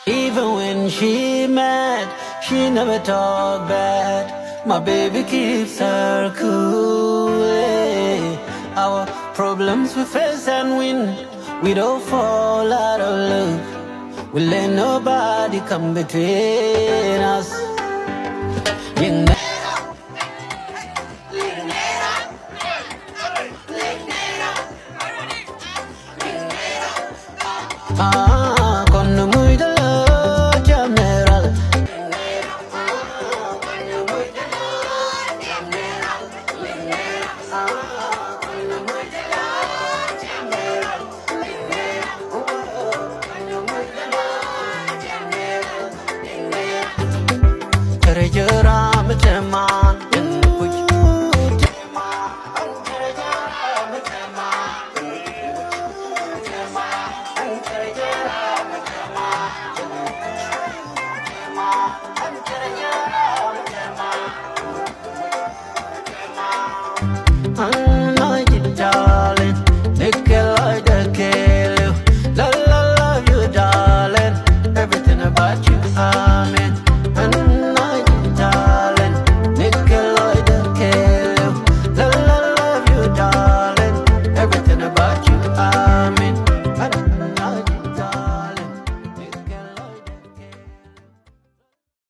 Even when she mad, she never talk bad. My baby keeps her cool. Our problems we face and win. We don't fall out of love. We let nobody come between us. Ling Ney. Con muy de lo general. Kerja teman.